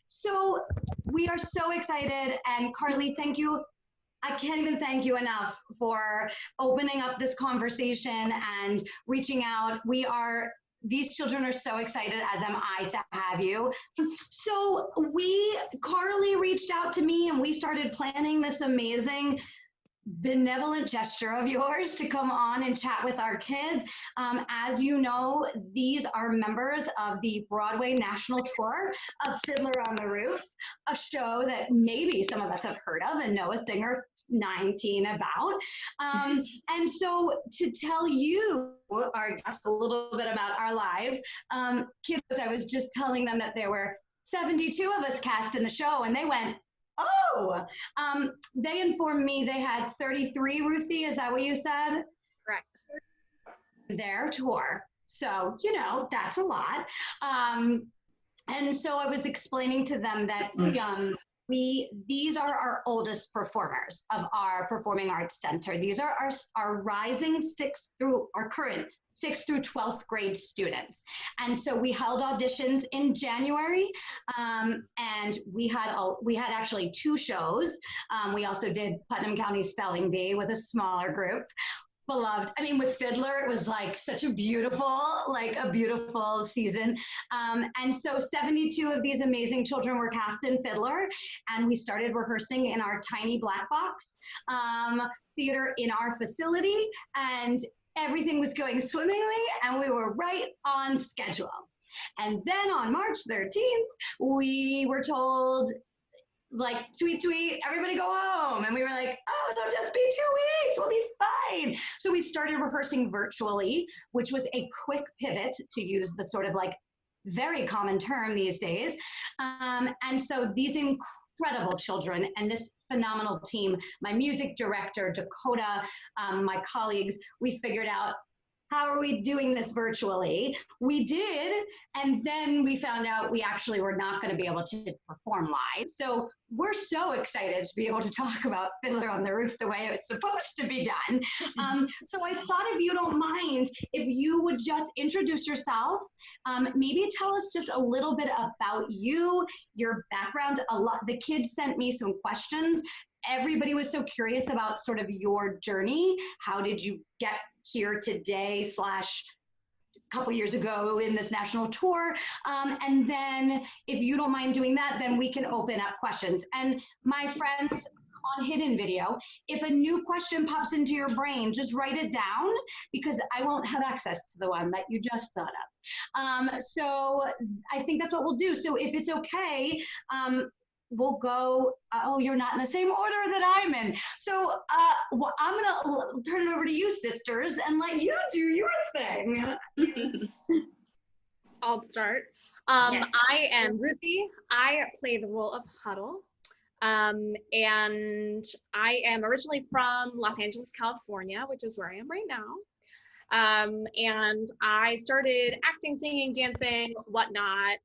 So we are so excited, and Carly, thank you. I can't even thank you enough for opening up this conversation and reaching out. These children are so excited, as am I, to have you. So Carly reached out to me and we started planning this amazing benevolent gesture of yours to come on and chat with our kids. As you know, these are members of the Broadway national tour of Fiddler on the Roof, a show that maybe some of us have heard of and know a thing or 19 about. And so to tell you, our guests, a little bit about our lives, kiddos, I was just telling them that there were 72 of us cast in the show, and they went, oh, they informed me they had 33, Ruthy, is that what you said? Correct. Their tour. So, that's a lot. And so I was explaining to them that these are our oldest performers of our Performing Arts Center. These are our rising current 6th through 12th grade students. And so we held auditions in January, and we had actually 2 shows. We also did Putnam County Spelling Bee with a smaller group. Beloved. I mean, with Fiddler, it was like such a beautiful season. And so 72 of these amazing children were cast in Fiddler, and we started rehearsing in our tiny black box theater in our facility, and everything was going swimmingly, and we were right on schedule. And then on March 13th, we were told, like, tweet, everybody go home. And we were like, oh, it'll just be 2 weeks, we'll be fine. So we started rehearsing virtually, which was a quick pivot, to use the sort of like very common term these days. And so these incredible children and this phenomenal team, my music director, Dakota, my colleagues, we figured out, how are we doing this virtually? We did, and then we found out we actually were not going to be able to perform live. So we're so excited to be able to talk about Fiddler on the Roof the way it's supposed to be done. So I thought, if you don't mind, if you would just introduce yourself, maybe tell us just a little bit about you, your background. The kids sent me some questions. Everybody was so curious about sort of your journey. How did you get here today / a couple years ago in this national tour? And then if you don't mind doing that, then we can open up questions. And my friends on Hidden Video, if a new question pops into your brain, just write it down, because I won't have access to the one that you just thought of. So I think that's what we'll do. So if it's okay, we'll go, you're not in the same order that I'm in. So I'm gonna turn it over to you, sisters, and let you do your thing. I'll start. Yes. I am Ruthy. I play the role of Hodel. And I am originally from Los Angeles, California, which is where I am right now. And I started acting, singing, dancing, whatnot,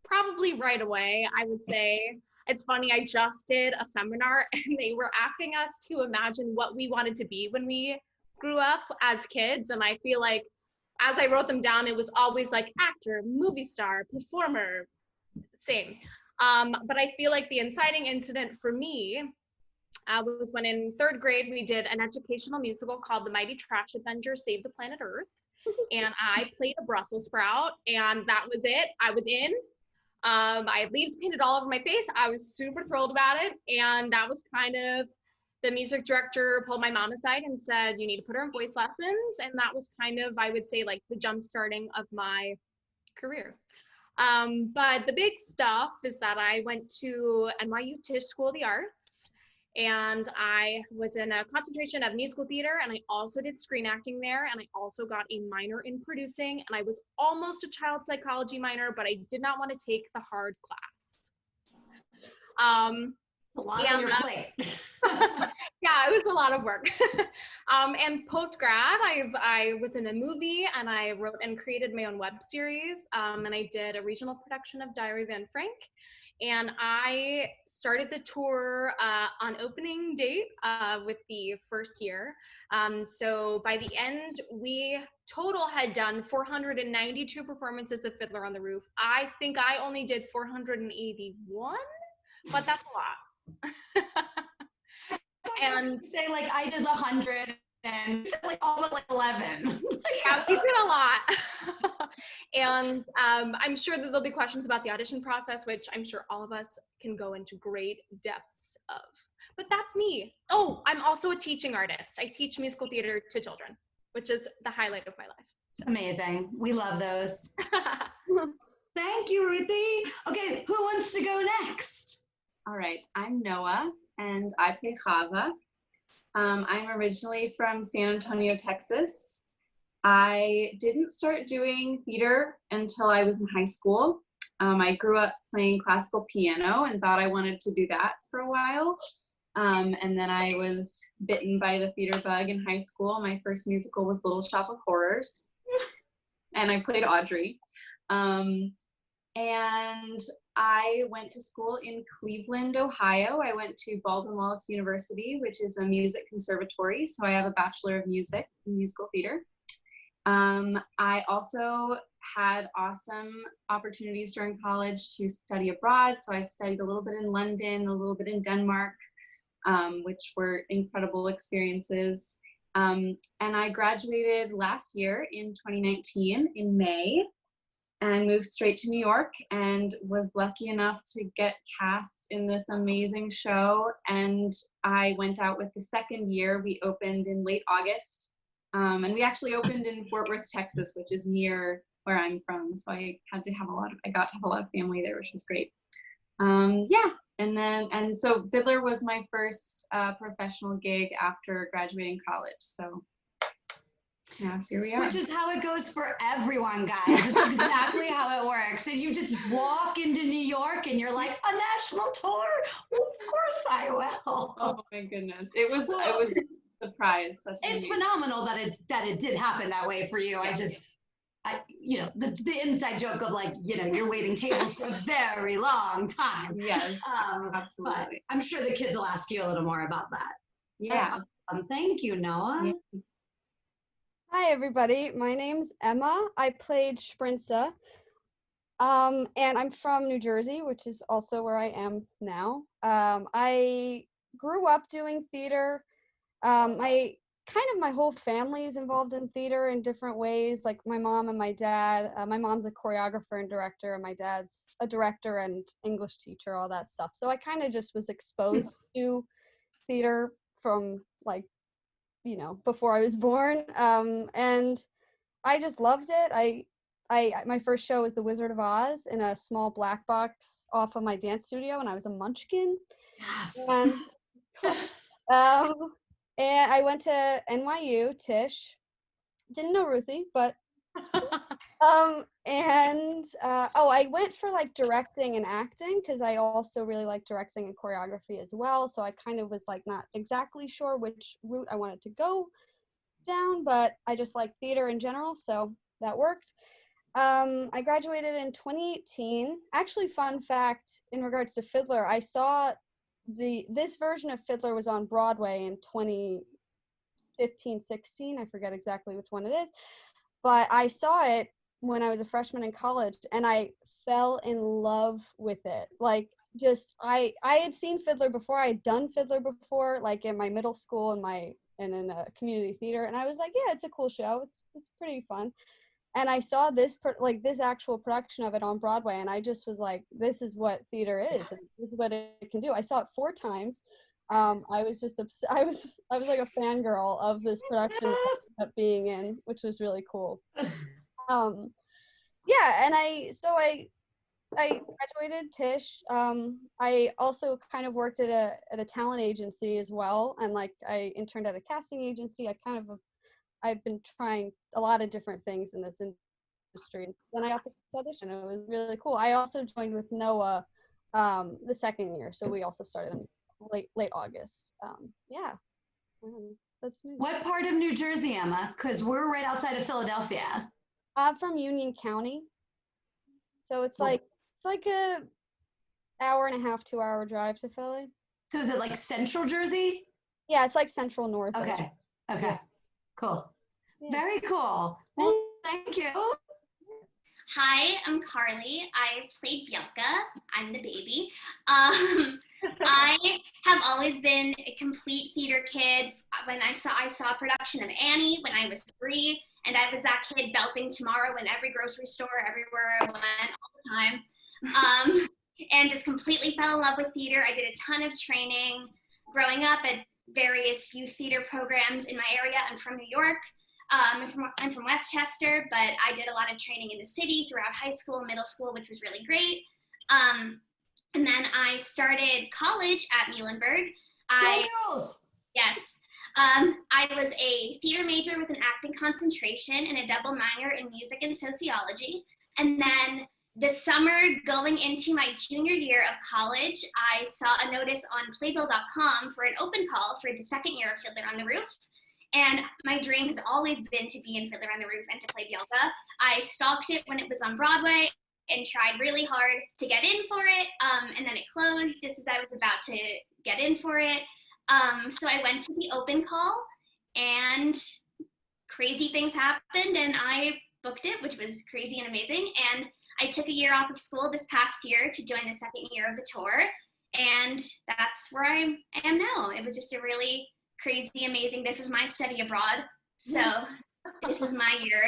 probably right away, I would say. It's funny, I just did a seminar and they were asking us to imagine what we wanted to be when we grew up as kids. And I feel like as I wrote them down, it was always like actor, movie star, performer, same. But I feel like the inciting incident for me was when in 3rd grade, we did an educational musical called The Mighty Trash Avengers Save the Planet Earth. And I played a Brussels sprout, and that was it. I was in. I had leaves painted all over my face. I was super thrilled about it. And that was kind of, the music director pulled my mom aside and said, you need to put her in voice lessons. And that was kind of, I would say, like the jump starting of my career. But the big stuff is that I went to NYU Tisch School of the Arts, and I was in a concentration of musical theater, and I also did screen acting there, and I also got a minor in producing, and I was almost a child psychology minor, but I did not want to take the hard class. A lot on your plate. Yeah, it was a lot of work. And post-grad, I was in a movie, and I wrote and created my own web series, and I did a regional production of Diary of Anne Frank. And I started the tour on opening date with the first year. So by the end, we total had done 492 performances of Fiddler on the Roof. I think I only did 481, but that's a lot. And say like I did 100 and like all but like 11. yeah, we did a lot. And I'm sure that there'll be questions about the audition process, which I'm sure all of us can go into great depths of. But that's me. Oh, I'm also a teaching artist. I teach musical theater to children, which is the highlight of my life. So. Amazing. We love those. Thank you, Ruthy. Okay, who wants to go next? All right, I'm Noa, and I play Chava. I'm originally from San Antonio, Texas. I didn't start doing theater until I was in high school. I grew up playing classical piano and thought I wanted to do that for a while. And then I was bitten by the theater bug in high school. My first musical was Little Shop of Horrors, and I played Audrey. And I went to school in Cleveland, Ohio. I went to Baldwin Wallace University, which is a music conservatory. So I have a Bachelor of Music in Musical Theater. I also had awesome opportunities during college to study abroad. So I've studied a little bit in London, a little bit in Denmark, which were incredible experiences. And I graduated last year in 2019 in May. And I moved straight to New York and was lucky enough to get cast in this amazing show. And I went out with the second year. We opened in late August. And we actually opened in Fort Worth, Texas, which is near where I'm from. So I got to have a lot of family there, which was great. Yeah. And so Fiddler was my first professional gig after graduating college. So yeah, here we are. Which is how it goes for everyone, guys. It's exactly how it works. And you just walk into New York and you're like, a national tour? Well, of course I will. Oh my goodness. It was a surprise. It's phenomenal that it did happen that way for you. Yeah. The inside joke of like, you're waiting tables for a very long time. Yes, absolutely. But I'm sure the kids will ask you a little more about that. Yeah. Thank you, Noa. Yeah. Hi, everybody. My name's Emma. I played Shprintze. And I'm from New Jersey, which is also where I am now. I grew up doing theater. My whole family is involved in theater in different ways, like my mom and my dad. My mom's a choreographer and director, and my dad's a director and English teacher, all that stuff. So I kind of just was exposed to theater from before I was born. And I just loved it. My first show was The Wizard of Oz in a small black box off of my dance studio, and I was a munchkin. Yes. And I went to NYU, Tisch. Didn't know Ruthy, but I went for like directing and acting because I also really like directing and choreography as well. So I kind of was like not exactly sure which route I wanted to go down, but I just like theater in general, so that worked. I graduated in 2018. Actually, fun fact in regards to Fiddler, I saw this version of Fiddler was on Broadway in 2015-16. I forget exactly which one it is, but I saw it when I was a freshman in college, and I fell in love with it. Like, just I had seen Fiddler before. I had done Fiddler before, like in my middle school and in a community theater, and I was like, yeah, it's a cool show. It's pretty fun. And I saw this actual production of it on Broadway, and I just was like, this is what theater is. And this is what it can do. I saw it 4 times. I was just I was like a fangirl of this production that I ended up being in, which was really cool. Yeah, and I graduated Tisch. I also kind of worked at a talent agency as well, and like I interned at a casting agency. I've been trying a lot of different things in this industry. Then I got this audition. It was really cool. I also joined with Noa the second year, so we also started in late August. That's me. What part of New Jersey, Emma? Because we're right outside of Philadelphia. I'm from Union County, so it's like a 1.5, 2-hour drive to Philly. So is it like Central Jersey? Yeah, it's like central north. Okay. Okay. Yeah. Cool. Yeah. Very cool. Well, thank you. Hi, I'm Carly. I played Bielke. I'm the baby. I have always been a complete theater kid. When I saw a production of Annie when I was 3, and I was that kid belting Tomorrow in every grocery store, everywhere I went, all the time. And just completely fell in love with theater. I did a ton of training growing up at various youth theater programs in my area. I'm from New York. I'm from Westchester, but I did a lot of training in the city throughout high school and middle school, which was really great. And then I started college at Muhlenberg. Yes. I was a theater major with an acting concentration and a double minor in music and sociology. And then the summer going into my junior year of college, I saw a notice on playbill.com for an open call for the second year of Fiddler on the Roof. And my dream has always been to be in Fiddler on the Roof and to play Bielke. I stalked it when it was on Broadway and tried really hard to get in for it. And then it closed just as I was about to get in for it. So I went to the open call and crazy things happened and I booked it, which was crazy and amazing. And I took a year off of school this past year to join the second year of the tour. And that's where I am now. It was just a really crazy, amazing. This was my study abroad. So this was my year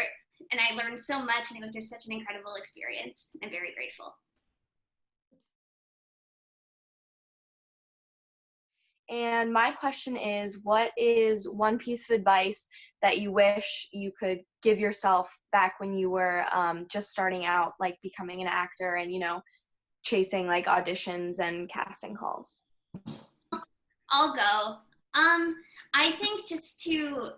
and I learned so much and it was just such an incredible experience. I'm very grateful. And my question is, what is one piece of advice that you wish you could give yourself back when you were just starting out, like becoming an actor and, chasing like auditions and casting calls? I'll go. I think just to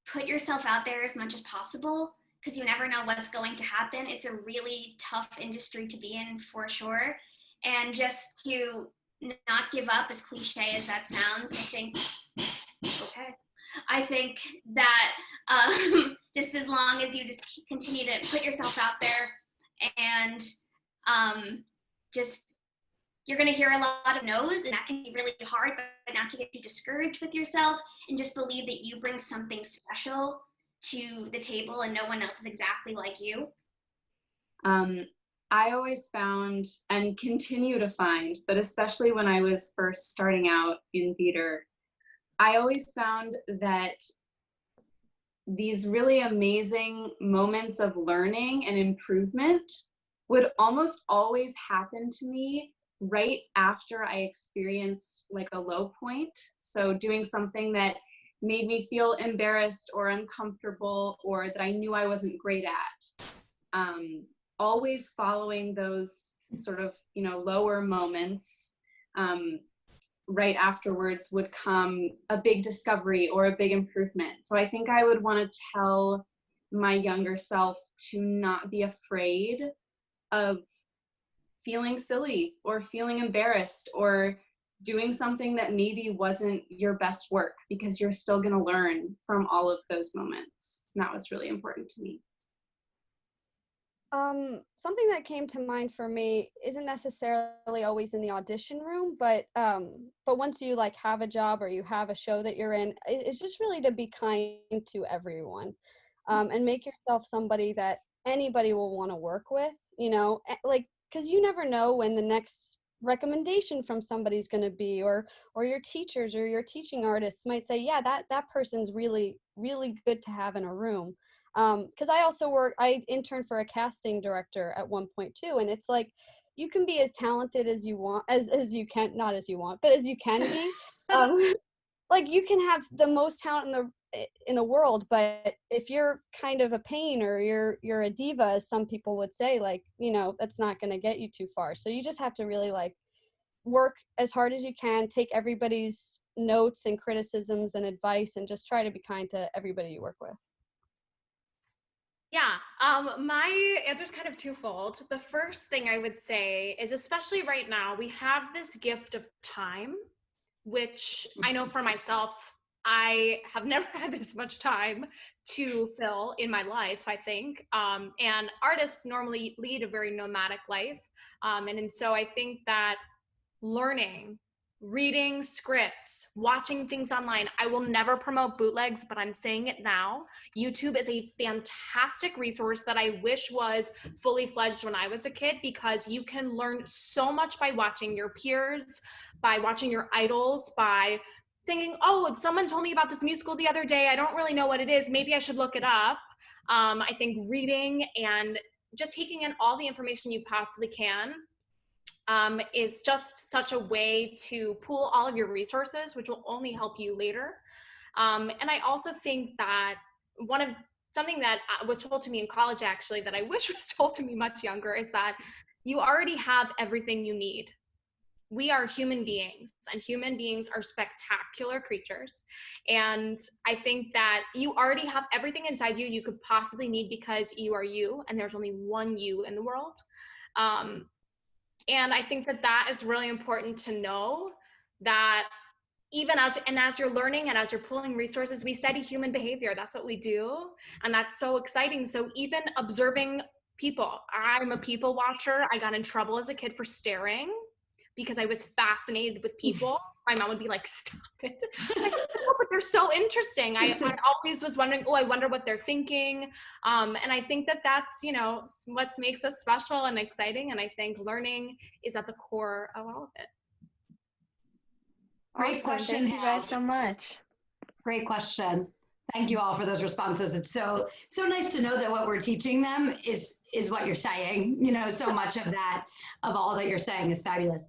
put yourself out there as much as possible because you never know what's going to happen. It's a really tough industry to be in for sure. And just to not give up, as cliche as that sounds, I think that just as long as you just continue to put yourself out there and you're going to hear a lot of no's and that can be really hard, but not to get too discouraged with yourself and just believe that you bring something special to the table and no one else is exactly like you. I always found and continue to find, but especially when I was first starting out in theater, I always found that these really amazing moments of learning and improvement would almost always happen to me right after I experienced like a low point. So doing something that made me feel embarrassed or uncomfortable or that I knew I wasn't great at. Always following those sort of, lower moments, right afterwards would come a big discovery or a big improvement. So I think I would want to tell my younger self to not be afraid of feeling silly or feeling embarrassed or doing something that maybe wasn't your best work because you're still going to learn from all of those moments. And that was really important to me. Something that came to mind for me isn't necessarily always in the audition room, but once you like have a job or you have a show that you're in, it's just really to be kind to everyone, and make yourself somebody that anybody will want to work with, like, because you never know when the next recommendation from somebody's going to be, or your teachers or your teaching artists might say, yeah, that person's really, really good to have in a room. Because I interned for a casting director at one point too, and it's like you can be as talented as you want, as you can, not as you want, but as you can be. Like you can have the most talent in the world, but if you're kind of a pain or you're a diva, as some people would say, like, that's not going to get you too far. So you just have to really like work as hard as you can, take everybody's notes and criticisms and advice, and just try to be kind to everybody you work with. Yeah, my answer's kind of twofold. The first thing I would say is, especially right now, we have this gift of time, which I know for myself, I have never had this much time to fill in my life, I think. And artists normally lead a very nomadic life. And so I think that learning, reading scripts, watching things online. I will never promote bootlegs, but I'm saying it now. YouTube is a fantastic resource that I wish was fully fledged when I was a kid, because you can learn so much by watching your peers, by watching your idols, by thinking, oh, someone told me about this musical the other day. I don't really know what it is. Maybe I should look it up. I think reading and just taking in all the information you possibly can is just such a way to pool all of your resources, which will only help you later. And I also think that something that was told to me in college, actually, that I wish was told to me much younger, is that you already have everything you need. We are human beings, and human beings are spectacular creatures. And I think that you already have everything inside you could possibly need, because you are you, and there's only one you in the world. And I think that is really important to know, that even as you're learning and as you're pulling resources, we study human behavior. That's what we do. And that's so exciting. So even observing people, I'm a people watcher. I got in trouble as a kid for staring because I was fascinated with people. My mom would be like, stop it. I said, no, but they're so interesting. I always was wondering, I wonder what they're thinking. And I think that's, what makes us special and exciting. And I think learning is at the core of all of it. Great question. Thank you guys so much. Great question. Thank you all for those responses. It's so nice to know that what we're teaching them is what you're saying. So much of all that you're saying is fabulous.